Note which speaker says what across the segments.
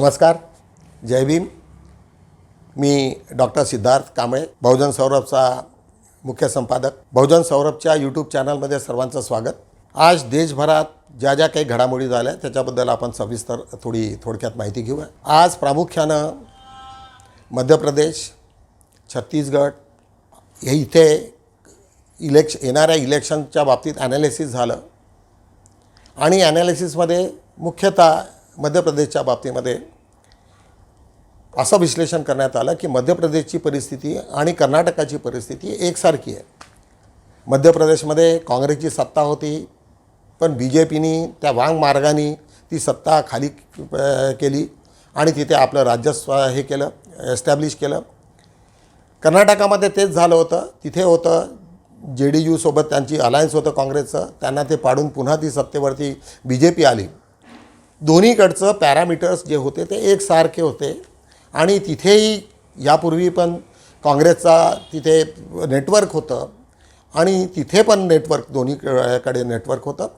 Speaker 1: नमस्कार, जय भीम. मी डॉक्टर सिद्धार्थ कांबळे, बहुजन सौरभचा मुख्य संपादक. बहुजन सौरभच्या यूट्यूब चॅनलमध्ये सर्वांचं स्वागत. आज देशभरात ज्या ज्या काही घडामोडी झाल्या त्याच्याबद्दल आपण सविस्तर थोडक्यात माहिती घेऊया. आज प्रामुख्यानं मध्य प्रदेश, छत्तीसगड हे इथे येणाऱ्या इलेक्शनच्या बाबतीत ॲनालिसिस झालं आणि ॲनालिसिसमध्ये मुख्यतः मध्य प्रदेशच्या बाबतीमध्ये असं विश्लेषण करण्यात आलं की मध्य प्रदेशची परिस्थिती आणि कर्नाटकाची परिस्थिती एकसारखी आहे. मध्य प्रदेशमध्ये काँग्रेसची सत्ता होती, पण BJPनी त्या वांग मार्गाने ती सत्ता खाली केली आणि तिथे आपलं राज्य एस्टॅब्लिश केलं. कर्नाटकामध्ये तेच झालं होतं. तिथे होतं JDU सोबत त्यांची अलायन्स होतं काँग्रेसचं, त्यांना ते पाडून पुन्हा ती सत्तेवरती BJP आली. दोन्हीकडचं पॅरामीटर्स जे होते ते एकसारखे होते आणि तिथेही यापूर्वी पण काँग्रेसचा तिथे नेटवर्क होतं आणि तिथे पण दोन्हीकडे नेटवर्क होतं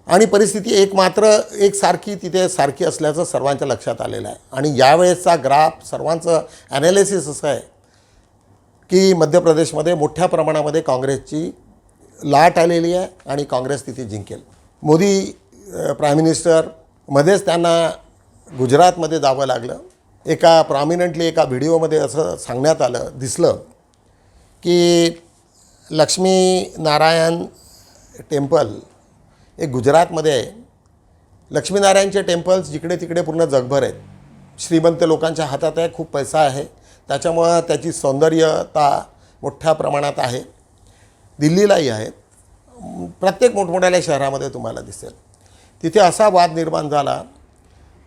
Speaker 1: आणि परिस्थिती एकसारखी तिथे सारखी असल्याचं सर्वांच्या लक्षात आलेलं आहे. आणि यावेळेसचा ग्राफ सर्वांचं ॲनालिसिस असं आहे की मध्य प्रदेशमध्ये मोठ्या प्रमाणामध्ये काँग्रेसची लाट आलेली आहे आणि काँग्रेस तिथे जिंकेल. मोदी प्राईम मिनिस्टर मध्येच त्यांना गुजरातमध्ये जावं लागलं. एका व्हिडिओमध्ये असं सांगण्यात दिसलं की लक्ष्मीनारायण टेम्पल एक गुजरातमध्ये आहे. लक्ष्मीनारायणचे टेम्पल्स जिकडे तिकडे पूर्ण जगभर आहेत. श्रीमंत लोकांच्या हातात आहे, खूप पैसा आहे, त्याच्यामुळं त्याची सौंदर्यता मोठ्या प्रमाणात आहे. दिल्लीलाही आहेत, प्रत्येक मोठमोठ्या शहरामध्ये तुम्हाला दिसेल. तिथे असा वाद निर्माण झाला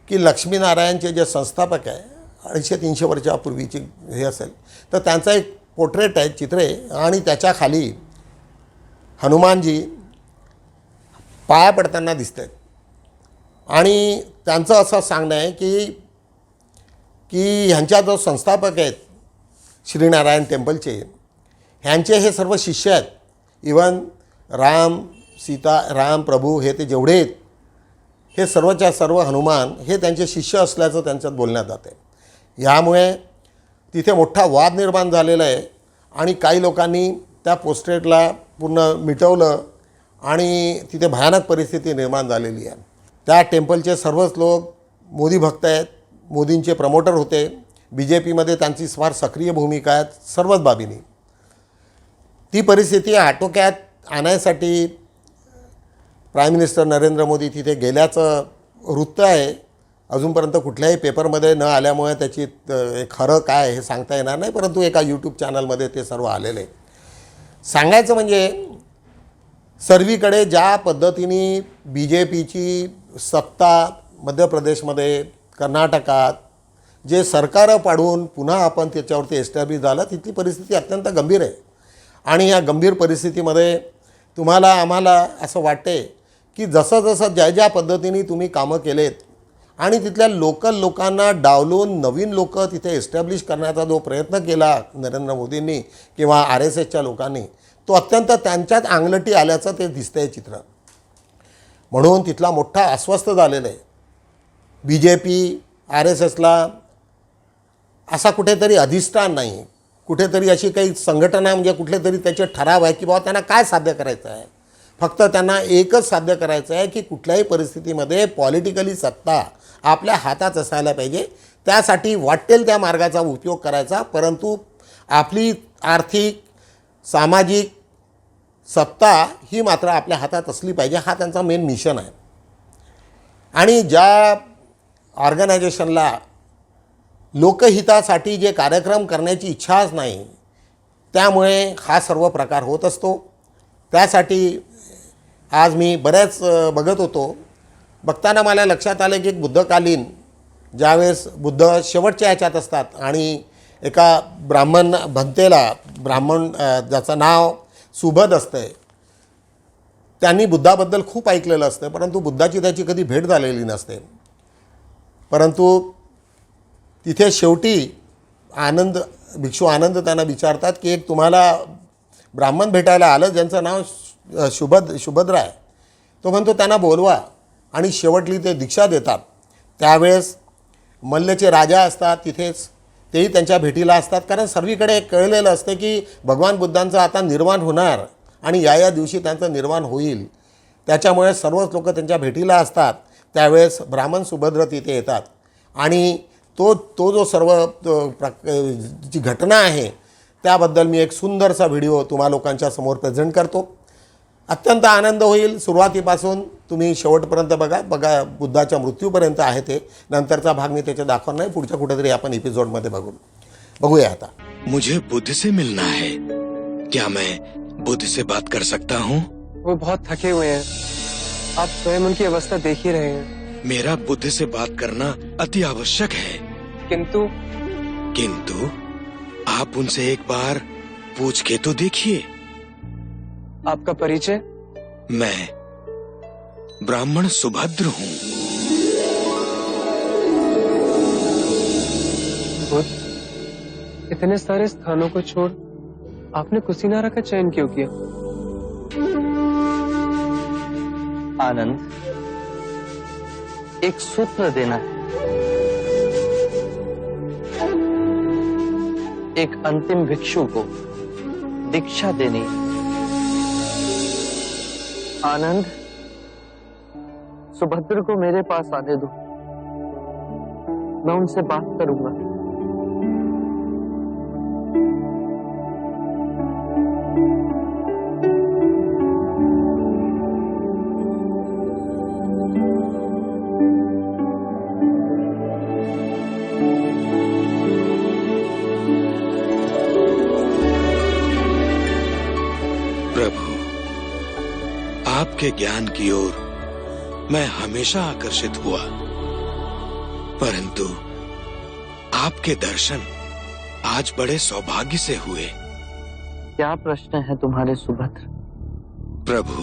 Speaker 1: की लक्ष्मीनारायणचे जे संस्थापक आहे, 250-300 वर्षापूर्वीची हे असेल तर त्यांचा एक पोर्ट्रेट आहे, चित्र आहे आणि त्याच्या खाली हनुमानजी पाया पडताना दिसत आहेत. आणि त्यांचं असं सांगणं आहे की ह्यांच्या जो संस्थापक आहेत श्रीनारायण टेम्पलचे, ह्यांचे हे सर्व शिष्य आहेत. इवन राम प्रभू हे ते जेवढे आहेत हे सर्वच्या सर्व हनुमान हे त्यांचे शिष्य असल्याचं त्यांच्यात बोलण्यात जाते. यामुळे तिथे मोठा वाद निर्माण झालेला आहे आणि काही लोकांनी त्या पोस्टरेटला पूर्ण मिटवलं आणि तिथे भयानक परिस्थिती निर्माण झालेली आहे. त्या टेम्पलचे सर्वच लोक मोदी भक्त आहेत, मोदींचे प्रमोटर होते. BJPमध्ये त्यांची फार सक्रिय भूमिका आहे सर्वच बाबींनी. ती परिस्थिती आटोक्यात आणण्यासाठी प्राईम मिनिस्टर नरेंद्र मोदी तिथे गेल्याचं वृत्त आहे. अजूनपर्यंत कुठल्याही पेपरमध्ये न आल्यामुळे त्याची खरं काय हे सांगता येणार नाही, परंतु एका यूट्यूब चॅनलमध्ये ते सर्व आलेलं आहे. सांगायचं म्हणजे सर्वीकडे ज्या पद्धतीने BJPची सत्ता मध्य प्रदेशमध्ये, कर्नाटकात जे सरकारं पाडून पुन्हा आपण त्याच्यावरती एस्टॅब्लिश झालं, तिथली परिस्थिती अत्यंत गंभीर आहे. आणि या गंभीर परिस्थितीमध्ये आम्हाला असं वाटते की जसं ज्या पद्धतीने तुम्ही कामं केलेत आणि तिथल्या लोकल लोकांना डावलून नवीन लोक तिथे एस्टॅब्लिश करण्याचा जो प्रयत्न केला नरेंद्र मोदींनी किंवा RSSच्या लोकांनी, तो अत्यंत त्यांच्यात अंगलटी आल्याचं ते दिसतंय चित्र. म्हणून तिथला मोठा अस्वस्थ झालेला आहे. BJP RSSला असा कुठेतरी अधिष्ठान नाही, कुठेतरी अशी काही संघटना म्हणजे कुठले तरी त्याचे ठराव आहे की बाबा त्यांना काय साध्य करायचं आहे. फक्त त्यांना एकच साध्य करायचं आहे की कुठल्याही परिस्थितीमध्ये पॉलिटिकली सत्ता आपल्या हातात असायला पाहिजे. त्यासाठी वाटेल त्या मार्गाचा उपयोग करायचा, परंतु आपली आर्थिक सामाजिक सत्ता ही मात्र आपल्या हातात असली पाहिजे. हा त्यांचा मेन मिशन आहे. आणि ज्या ऑर्गनायझेशनला लोकहितासाठी जे कार्यक्रम करण्याची इच्छाच नाही, त्यामुळे हा सर्व प्रकार होत असतो. त्यासाठी आज मी बऱ्याच बघत होतो, बघताना मला लक्षात आलं की एक बुद्धकालीन ज्यावेळेस बुद्ध शेवटच्या ह्याच्यात असतात आणि एका ब्राह्मण ज्याचं नाव सुबद असतं, त्यांनी बुद्धाबद्दल खूप ऐकलेलं असतं, परंतु बुद्धाची त्याची कधी भेट झालेली नसते. परंतु तिथे शेवटी भिक्षू आनंद त्यांना विचारतात की एक तुम्हाला ब्राह्मण भेटायला आलं ज्यांचं नाव सुभद्रा आहे. तो म्हणतो त्यांना बोलवा आणि शेवटली ते दीक्षा देतात. त्यावेळेस मल्लचे राजा असतात तिथेच, तेही त्यांच्या भेटीला असतात. कारण सर्वीकडे कळलेलं असतं की भगवान बुद्धांचं आता निर्वाण होणार आणि या दिवशी त्यांचं निर्वाण होईल. त्याच्यामुळे सर्वच लोक त्यांच्या भेटीला असतात. त्यावेळेस ब्राह्मण सुभद्र तिथे येतात आणि तो जो सर्व जी घटना आहे त्याबद्दल मी एक सुंदरसा व्हिडिओ तुम्हा लोकांच्या समोर प्रेझेंट करतो. अत्यंत आनंद होईल. सुरुवातीपासून तुम्ही शेवटपर्यंत बघा बुद्धाच्या मृत्यूपर्यंत आहे ते. नंतरचा भाग मी त्याचे दाखवणार नाही, पुढच्या कुठेतरी आपण एपिसोडमध्ये बघूया. आता
Speaker 2: मुझे बुद्ध से मिलना है, क्या मैं बुद्ध से बात कर सकता हूँ?
Speaker 3: वो बहुत थके हुए हैं, आप स्वयं उनकी अवस्था देख ही रहे हैं।
Speaker 2: मेरा बुद्ध से बात करना अति आवश्यक है, किंतु आप उनसे एक बार पूछ के तो देखिए।
Speaker 3: आपका परिचय?
Speaker 2: मैं ब्राह्मण सुभद्र हूँ।
Speaker 3: बुद्ध, इतने सारे स्थानों को छोड़ आपने कुशीनारा का चयन क्यों किया?
Speaker 4: आनंद, एक सूत्र देना है, एक अंतिम भिक्षु को दीक्षा देनी है। आनंद, सुभद्र को मेरे पास आने दो, मैं उनसे बात करूंगा।
Speaker 2: प्रभु, आपके ज्ञान की ओर मैं हमेशा आकर्षित हुआ, परंतु आपके दर्शन आज बड़े सौभाग्य से हुए।
Speaker 4: क्या प्रश्न है तुम्हारे सुभद्र?
Speaker 2: प्रभु,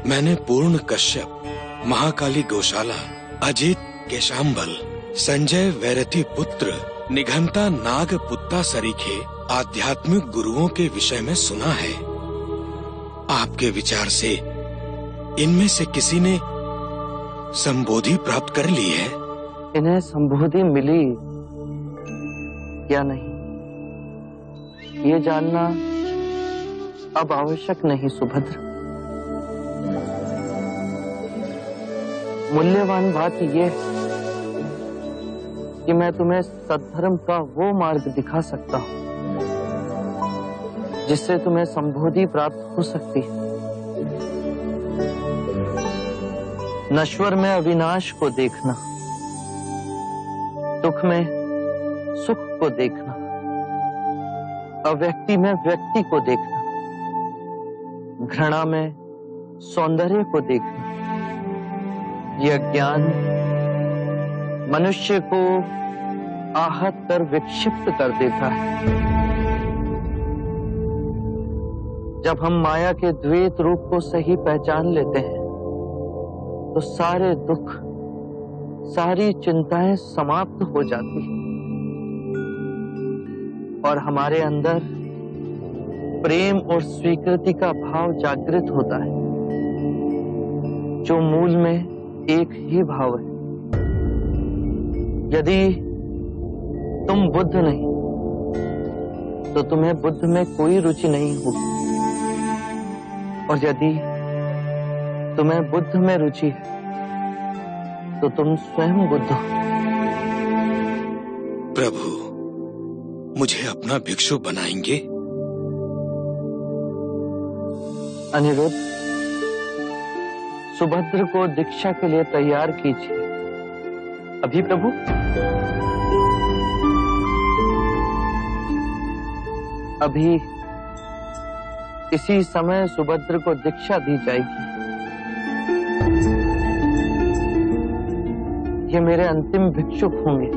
Speaker 2: मैंने पूर्ण कश्यप, महाकाली गौशाला, अजित केशाम्बल, संजय वैरथी पुत्र, निघंता नाग पुत्ता सरीखे आध्यात्मिक गुरुओं के विषय में सुना है। आपके विचार से इनमें से किसी ने संबोधि प्राप्त कर ली है?
Speaker 4: इन्हें संबोधि मिली या नहीं, ये जानना अब आवश्यक नहीं सुभद्र। मूल्यवान बात ये है कि मैं तुम्हें सद्धर्म का वो मार्ग दिखा सकता हूं जिससे तुम्हें संबोधि प्राप्त हो सकती है। नश्वर में अविनाश को देखना, दुख में सुख को देखना, अव्यक्ति में व्यक्ति को देखना, घृणा में सौंदर्य को देखना, यह ज्ञान मनुष्य को आहत कर विक्षिप्त कर देता है। जब हम माया के द्वैत रूप को सही पहचान लेते हैं तो सारे दुख, सारी चिंताएं समाप्त हो जाती हैं और हमारे अंदर प्रेम और स्वीकृति का भाव जागृत होता है, जो मूल में एक ही भाव है। यदि तुम बुद्ध नहीं तो तुम्हें बुद्ध में कोई रुचि नहीं होगी, और यदि तुम्हें बुद्ध में रुचि है तो तुम स्वयं बुद्ध हो।
Speaker 2: प्रभु, मुझे अपना भिक्षु बनाएंगे?
Speaker 4: अनिरुद्ध, सुभद्र को दीक्षा के लिए तैयार कीजिए। अभी प्रभु? अभी इसी समय सुभद्र को दीक्षा दी जाएगी। ये मेरे अंतिम भिक्षुक होंगे।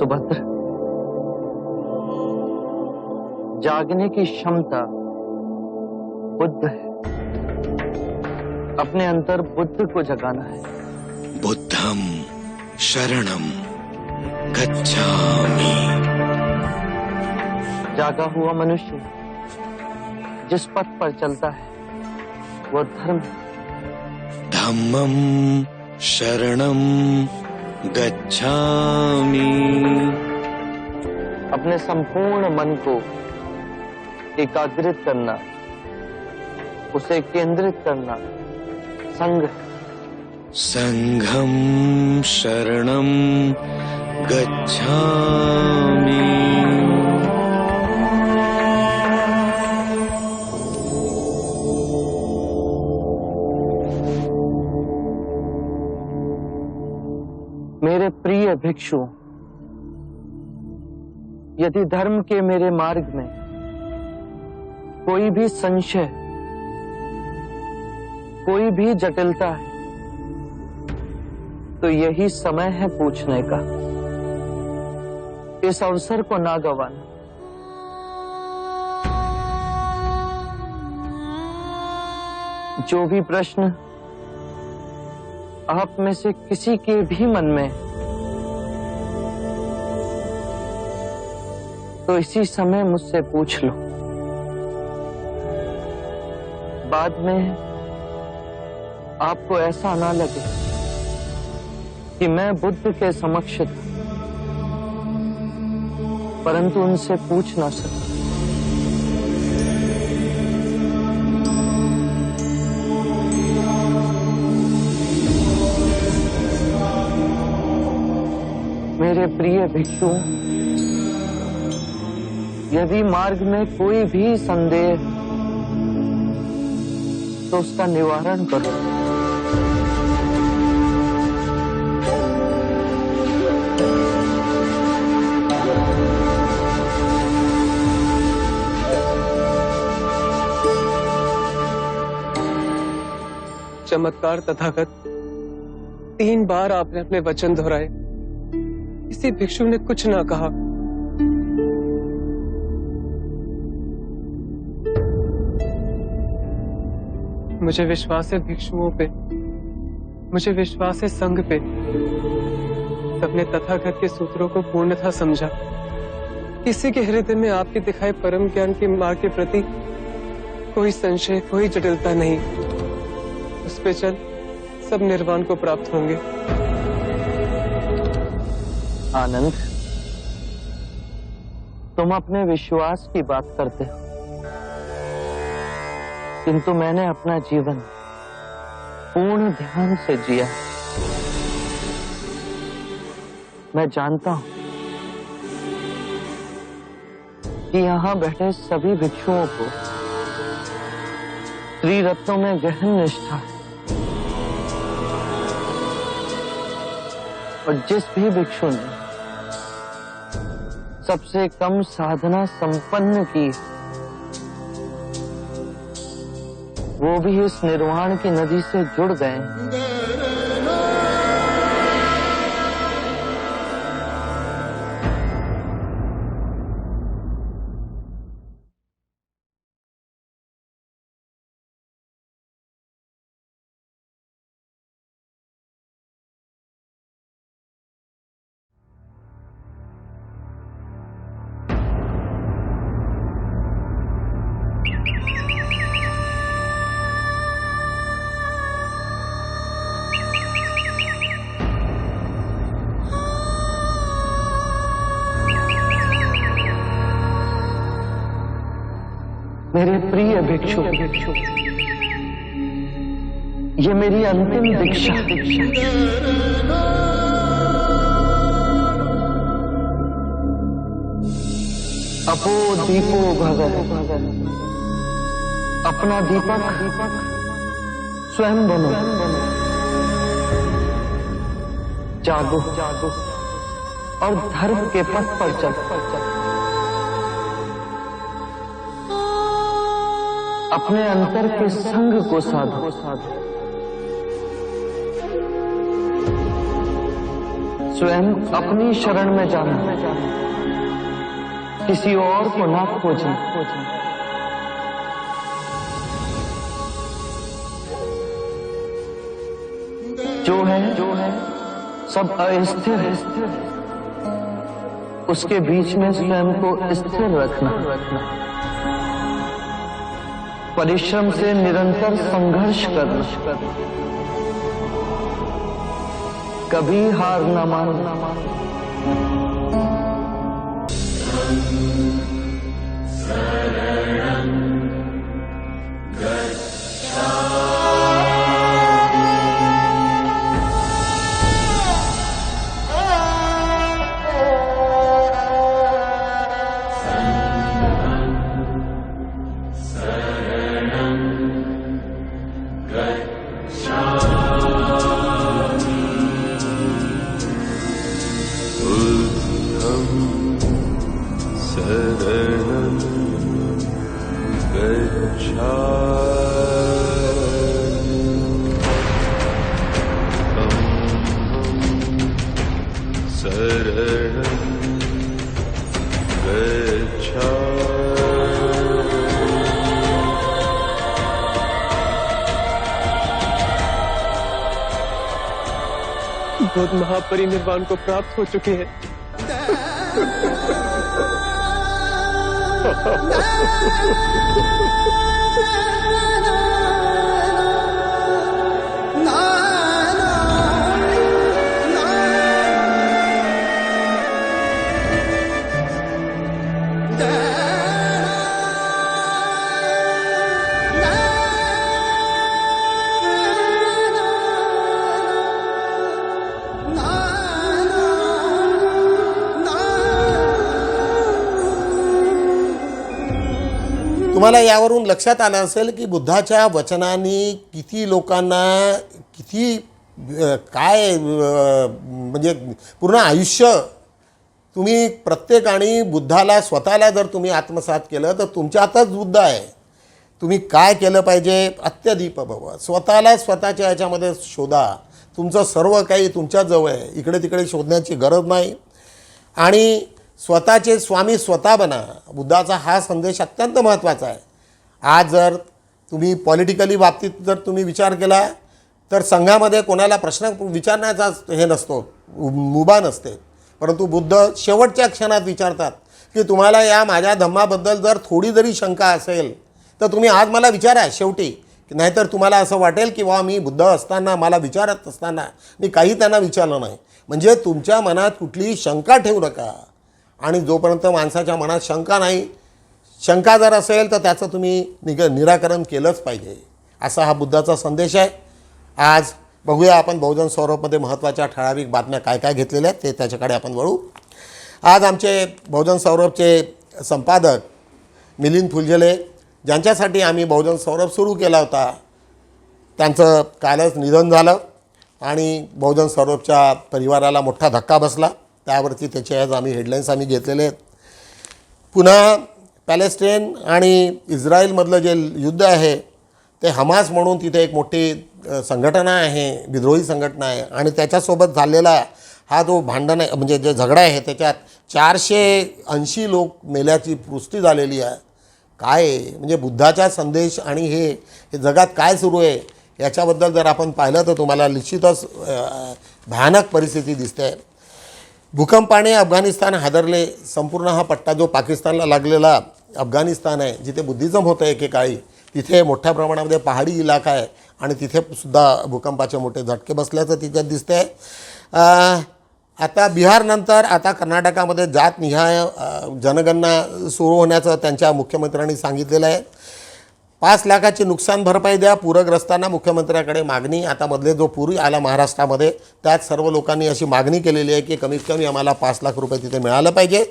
Speaker 4: सुभद्र, जागने की क्षमता बुद्ध है। अपने अंतर बुद्ध को जगाना है।
Speaker 2: बुद्धम शरणम गच्छामि।
Speaker 4: जागा हुआ मनुष्य जिस पथ पर चलता है वो धर्म है।
Speaker 2: धम्मम शरणम गच्छामि।
Speaker 4: अपने संपूर्ण मन को एकाग्रित करना, उसे केंद्रित करना संघ।
Speaker 2: संघम शरणम गच्छामि।
Speaker 4: मेरे प्रिय भिक्षु, यदि धर्म के मेरे मार्ग में कोई भी संशय, कोई भी जटिलता है, तो यही समय है पूछने का। इस अवसर को ना गंवाना। जो भी प्रश्न आप में से किसी के भी मन में, तो इसी समय मुझसे पूछ लो। बाद में आपको ऐसा ना लगे कि मैं बुद्ध के समक्ष था, परंतु उनसे पूछ ना सका। मेरे प्रिय भिक्षु, यदि मार्ग में कोई भी संदेह तो उसका निवारण करो।
Speaker 3: चमत्कार तथागत, 3 बार आपने अपने वचन दोहराए, किसी भिक्षु ने कुछ ना कहा। मुझे विश्वास है भिक्षुओं पे, मुझे विश्वास है संघ पे। सबने तथागत के सूत्रों को पूर्णतः समझा। किसी के हृदय में आपके दिखाए परम ज्ञान के मार्ग के प्रति कोई संशय, कोई जटिलता नहीं। उस पे चल सब निर्वाण को प्राप्त होंगे।
Speaker 4: आनंद, तुम अपने विश्वास की बात करते हो, किंतु मैंने अपना जीवन पूर्ण ध्यान से जिया। मैं जानता हूं कि यहां बैठे सभी भिक्षुओं को त्रिरत्नों में गहन निष्ठा है, और जिस भी भिक्षु ने सबसे कम साधना संपन्न की, वो भी इस निर्वाण की नदी से जुड़ गए। मेरे प्रिय भिक्षु, ये मेरी अंतिम दीक्षा। अपो दीपो भव। अपना दीपक स्वयं बनो। जागो और धर्म के पथ पर चलो। अपने अंतर के संग को साधो। स्वयं अपनी शरण में जाना, किसी और को ना खोजना। जो है सब अस्थिर है, उसके बीच में स्वयं को स्थिर रखना, परिश्रम से निरंतर संघर्ष करना, कभी हार न मानना।
Speaker 3: बुद्ध महापरिनिर्वाण को प्राप्त हो चुके हैं।
Speaker 1: तुम्हाला यावरून लक्षात आलं असेल की बुद्धाच्या वचनांनी किती लोकांना किती म्हणजे पूर्ण आयुष्य तुम्ही प्रत्येकाने बुद्धाला स्वतःला जर तुम्ही आत्मसात केलं तर तुमच्यातच बुद्ध आहे। तुम्ही काय केलं पाहिजे, अत्यदीप भव, स्वतःला स्वतःच्या याच्यामध्ये शोधा। तुमचं सर्व काही तुमच्याजवळ आहे, इकडे तिकडे शोधण्याची गरज नाही आणि स्वतःचे स्वामी स्वतः बना। बुद्धाचा हा संदेश अत्यंत महत्त्वाचा आहे। आज जर तुम्ही पॉलिटिकली बाबतीत जर तुम्ही विचार केला तर संघामध्ये कोणाला प्रश्न विचारण्याचा हे नसतो, मुभा नसते, परंतु बुद्ध शेवटच्या क्षणात विचारतात की तुम्हाला या माझ्या धम्माबद्दल जर थोडी जरी शंका असेल तर तुम्ही आज मला विचारा शेवटी, नाहीतर तुम्हाला असं वाटेल की वा मी बुद्ध असताना मला विचारत असताना मी काही त्यांना विचारलं नाही। म्हणजे तुमच्या मनात कुठलीही शंका ठेवू नका आणि जोपर्यंत माणसाच्या मनात शंका नाही, शंका जर असेल तर त्याचं तुम्ही निराकरण केलंच पाहिजे, असा हा बुद्धाचा संदेश आहे। आज बघूया आपण बहुजन सौरभमध्ये महत्त्वाच्या ठराविक बातम्या काय काय घेतलेल्या आहेत ते त्याच्याकडे आपण वळू। आज आमचे बहुजन सौरभचे संपादक मिलिंद फुलझेले, ज्यांच्यासाठी आम्ही बहुजन सौरभ सुरू केला होता, त्यांचं कालच निधन झालं आणि बहुजन सौरभच्या परिवाराला मोठा धक्का बसला। त्यावरती त्याचे आज आम्ही हेडलाईन्स घेतलेले आहेत। पुन्हा पॅलेस्टाईन आणि इस्रायलमधलं जे युद्ध आहे ते हमास म्हणून तिथे एक मोठी संघटना आहे, विद्रोही संघटना आहे आणि त्याच्यासोबत झालेला हा जो भांडण आहे म्हणजे जे झगडा आहे त्याच्यात 480 लोक मेल्याची पुष्टी झालेली आहे। काय म्हणजे बुद्धाचा संदेश आणि हे जगात काय सुरू आहे याच्याबद्दल जर आपण पाहिलं तर तुम्हाला निश्चितच भयानक परिस्थिती दिसते। भूकंपाने अफगाणिस्तान हादरले। संपूर्ण हा पट्टा जो पाकिस्तानला लागलेला अफगाणिस्तान आहे, जिथे बुद्धिझम होतं एकेकाळी, तिथे मोठ्या प्रमाणामध्ये पहाडी इलाका आहे आणि तिथे सुद्धा भूकंपाचे मोठे झटके बसल्याचं तिच्यात दिसते आहे। आता बिहारनंतर आता कर्नाटकामध्ये जातनिहाय जनगणना सुरू होण्याचं त्यांच्या मुख्यमंत्र्यांनी सांगितलेलं आहे। 5 लाखाची नुकसान भरपाई द्या पूरग्रस्तांना, मुख्यमंत्र्याकडे मागणी। आता मधले जो पूर आला महाराष्ट्रामध्ये त्यात सर्व लोकांनी अशी मागणी केलेली आहे की कमीत कमी आम्हाला 5 लाख रुपये तिथे मिळालं पाहिजे।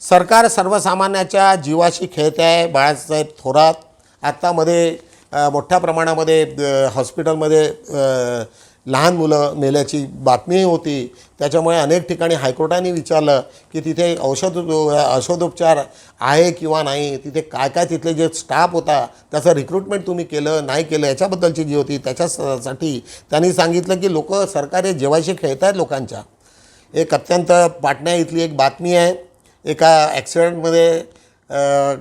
Speaker 1: सरकार सर्वसामान्याच्या जीवाशी खेळते आहे। बाळासाहेब थोरात आता मध्ये मोठ्या प्रमाणामध्ये हॉस्पिटलमध्ये लहान मुलं मेल्याची बातमी होती, त्याच्यामुळे अनेक ठिकाणी हायकोर्टाने विचारलं की तिथे औषधोपचार आहे किंवा नाही, तिथे काय काय तिथले जे स्टाफ होता त्याचं रिक्रुटमेंट तुम्ही केलं नाही केलं याच्याबद्दलची जी होती त्याच्यासाठी त्यांनी सांगितलं की लोक सरकारी जेवायशी खेळत आहेत लोकांच्या। एक अत्यंत पाटणा इथली एक बातमी आहे. एका ॲक्सिडेंटमध्ये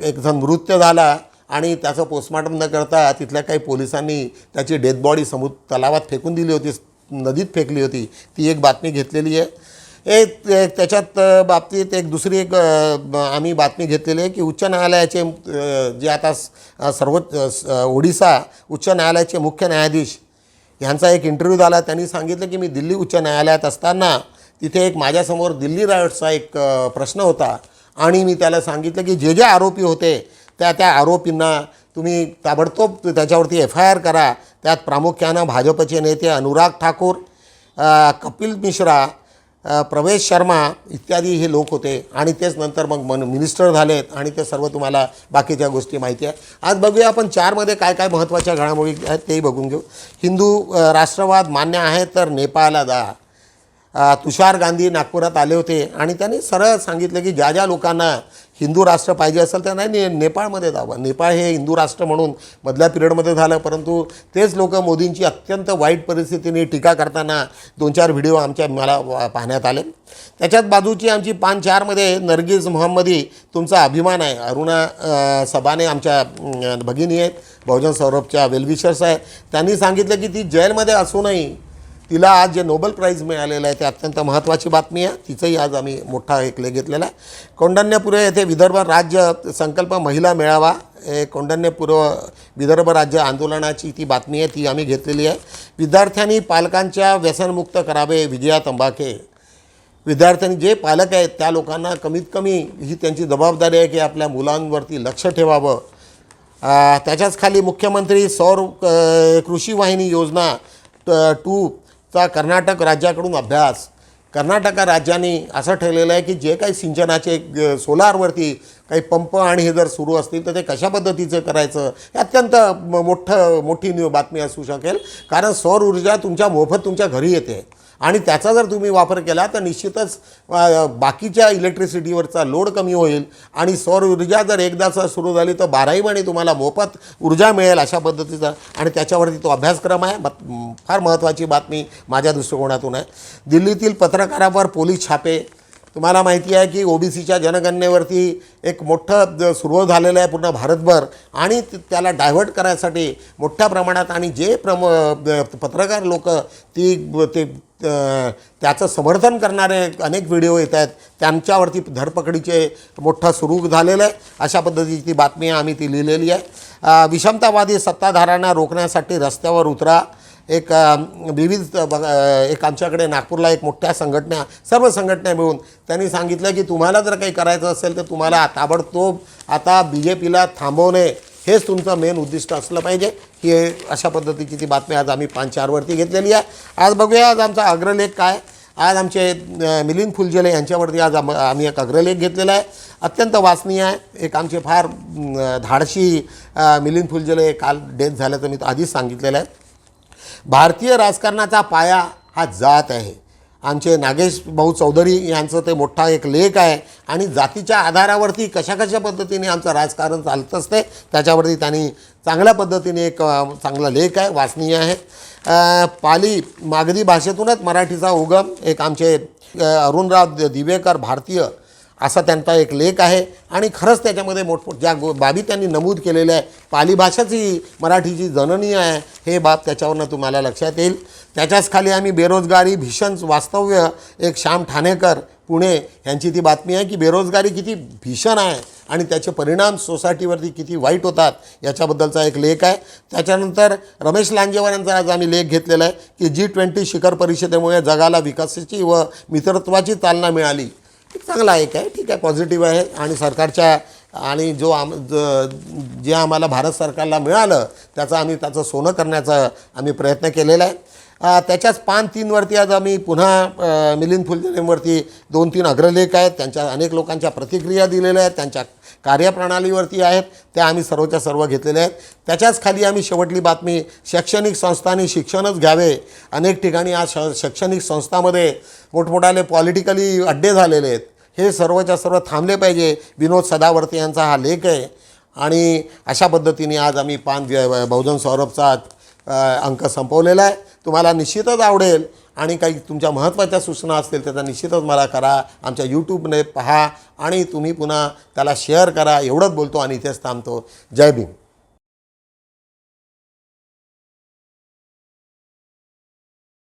Speaker 1: एक जण मृत्यू झाला आणि त्याचं पोस्टमॉर्टम न करता तिथल्या काही पोलिसांनी त्याची डेथ बॉडी तलावात फेकून दिली होती, नदीत फेकली होती. ती एक बातमी घेतलेली आहे. त्याच्यात बाबतीत एक दुसरी एक आम्ही बातमी घेतलेली आहे की उच्च न्यायालयाचे जे आता सर्वोच्च ओडिसा उच्च न्यायालयाचे मुख्य न्यायाधीश यांचा एक इंटरव्ह्यू झाला. त्यांनी सांगितलं की मी दिल्ली उच्च न्यायालयात असताना तिथे एक माझ्यासमोर दिल्ली रायट्सचा एक प्रश्न होता आणि मी त्याला सांगितलं की जे आरोपी होते त्या आरोपींना तुम्ही ताबडतोब त्याच्यावरती FIR करा. त्यात प्रामुख्यानं भाजपचे नेते अनुराग ठाकूर, कपिल मिश्रा, प्रवेश शर्मा इत्यादी हे लोक होते आणि तेच नंतर मग मिनिस्टर झालेत आणि ते सर्व तुम्हाला बाकीच्या गोष्टी माहिती आहे. आज बघूया आपण 4मध्ये काय काय महत्त्वाच्या घडामोडी आहेत तेही बघून घेऊ. हिंदू राष्ट्रवाद मान्य आहे तर नेपाळला जा. तुषार गांधी नागपुरात आले होते आणि त्यांनी सरळ सांगितलं की ज्या लोकांना हिंदू राष्ट्र पाहिजे असेल त्यांना नेपाळमध्ये जावं. नेपाळ हे हिंदू राष्ट्र म्हणून मधल्या पिरियडमध्ये झालं, परंतु तेच लोक मोदींची अत्यंत वाईट परिस्थितीने टीका करताना 2-4 व्हिडिओ मला पाहण्यात आले. त्याच्यात बाजूची आमची 5-4मध्ये नरगिस मोहम्मदी तुमचा अभिमान आहे. अरुणा सबाने आमच्या भगिनी आहेत, बहुजन सौरभच्या वेलविशर्स आहे. त्यांनी सांगितलं की ती जेलमध्ये असूनही तिला आज जे नोबेल प्राईज मिळालेलं आहे ते अत्यंत महत्त्वाची बातमी आहे. तिचंही आज आम्ही मोठा एक लेख घेतलेला आहे. कौंडण्यपूर्व येथे विदर्भ राज्य संकल्प महिला मेळावा, कौंडण्यपूर्व विदर्भ राज्य आंदोलनाची ती बातमी आहे, ती आम्ही घेतलेली आहे. विद्यार्थ्यांनी पालकांच्या व्यसनमुक्त करावे, विजया तंबाखे. विद्यार्थ्यांनी जे पालक आहेत त्या लोकांना कमीत कमी ही त्यांची जबाबदारी आहे की आपल्या मुलांवरती लक्ष ठेवावं. त्याच्याच खाली मुख्यमंत्री सौर कृषी वाहिनी योजना 2चा कर्नाटक राज्याकडून अभ्यास. कर्नाटक राज्याने असं ठरलेलं आहे की जे काही सिंचनाचे सोलारवरती काही पंप आणि हे जर सुरू असतील तर ते कशा पद्धतीचं करायचं हे अत्यंत मोठी बातमी असू शकेल. कारण सौर ऊर्जा तुमच्या मोफत तुमच्या घरी येते आणि त्याचा जर तुम्ही वापर केला तर निश्चितच बाकीच्या इलेक्ट्रिसिटीवरचा लोड कमी होईल आणि सौर ऊर्जा जर एकदाच सुरू झाली तर 12ही महिने तुम्हाला मोफत ऊर्जा मिळेल अशा पद्धतीचा आणि त्याच्यावरती तो अभ्यासक्रम आहे. फार महत्त्वाची बातमी माझ्या दृष्टिकोनातून आहे. दिल्लीतील पत्रकारावर पोलीस छापे. तुम्हाला माहिती आहे की OBCच्या जनगणनेवरती एक मोठं सुरू झालेलं आहे पूर्ण भारतभर आणि त्याला डायव्हर्ट करायसाठी मोठ्या प्रमाणात आणि जे पत्रकार लोक ते त्याचं समर्थन करणारे अनेक व्हिडिओ येत आहेत त्यांच्यावरती धरपकडीचे मोठा सुरू झालेलं आहे. अशा पद्धतीची ती बातमी आम्ही ती लिहिलेली आहे. विषमतावादी सत्ताधाऱ्यांना रोखण्यासाठी रस्त्यावर उतरा. एक विविध एक आमच्याकडे नागपूरला एक मोठ्या संघटना सर्व संघटना मिळून त्यांनी सांगितलं की तुम्हाला जर काही करायचं असेल तर तुम्हाला ताबडतोब आता BJPला थांबवणे हेच तुमचं मेन उद्दिष्ट असलं पाहिजे. ही अशा पद्धतीची ती बातमी आज आम्ही 5-4वरती घेतलेली आहे. आज बघूया आज आमचा अग्रलेख काय. आज आमचे मिलिंद फुलझेले यांच्यावरती आज आम्ही एक अग्रलेख घेतलेला आहे, अत्यंत वाचनीय आहे. एक आमचे फार धाडशी मिलिंद फुलझेले काल डेथ झाल्याचं मी आधीच सांगितलेलं आहे. भारतीय राजकारणाचा पाया हा जात आहे. आमचे नागेश भाऊ चौधरी यांचं ते मोठा एक लेख आहे आणि जातीच्या आधारावरती कशा पद्धतीने आमचं राजकारण चालत असते त्याच्यावरती त्यांनी चांगल्या पद्धतीने एक चांगला लेख आहे, वाचनीय आहे. पाली मागधी भाषेतूनच मराठीचा उगम, एक आमचे अरुणराव दिवेकर भारतीय असा त्यांचा एक लेख आहे आणि खरंच त्याच्यामध्ये ज्या बाबी त्यांनी नमूद केलेल्या आहे. पाली भाषाच ही मराठीची जननी आहे हे बाब त्याच्यावरनं तुम्हाला लक्षात येईल. त्याच्याच खाली आम्ही बेरोजगारी भीषण वास्तव्य, एक श्याम ठाणेकर पुणे यांची ती बातमी आहे की बेरोजगारी किती भीषण आहे आणि त्याचे परिणाम सोसायटीवरती किती वाईट होतात याच्याबद्दलचा एक लेख आहे. त्याच्यानंतर रमेश लांजेवार यांचा आज आम्ही लेख घेतलेला आहे की G20 शिखर परिषदेमुळे जगाला विकासाची व मित्रत्वाची चालना मिळाली. चांगला एक आहे, ठीक आहे, पॉझिटिव्ह आहे आणि सरकारच्या आणि जे आम्हाला भारत सरकारला मिळालं त्याचं सोनं करण्याचा आम्ही प्रयत्न केलेला आहे. त्याच्याच 5-3वरती आज आम्ही पुन्हा मिलिंद फुलझेलेंवरती 2-3 अग्रलेख आहेत. त्यांच्या अनेक लोकांच्या प्रतिक्रिया दिलेल्या आहेत, त्यांच्या कार्यप्रणालीवरती आहेत, त्या आम्ही सर्वच्या सर्व घेतलेल्या आहेत. त्याच्याच खाली आम्ही शेवटली बातमी, शैक्षणिक संस्थांनी शिक्षणच घ्यावे. अनेक ठिकाणी आज शैक्षणिक संस्थांमध्ये मोठमोठाले पॉलिटिकली अड्डे झालेले आहेत, हे सर्वच्या सर्व थांबले पाहिजे. विनोद सदावर्ते यांचा हा लेख आहे आणि अशा पद्धतीने आज आम्ही बहुजन सौरभचा अंक संपवलेला आहे. तुम्हाला निश्चितच आवडेल आणि काही तुमच्या महत्त्वाच्या सूचना असतील त्याचा निश्चितच मला करा. आमच्या यूट्यूबने पहा आणि तुम्ही पुन्हा त्याला शेअर करा. एवढंच बोलतो आणि इथेच थांबतो. जय भीम.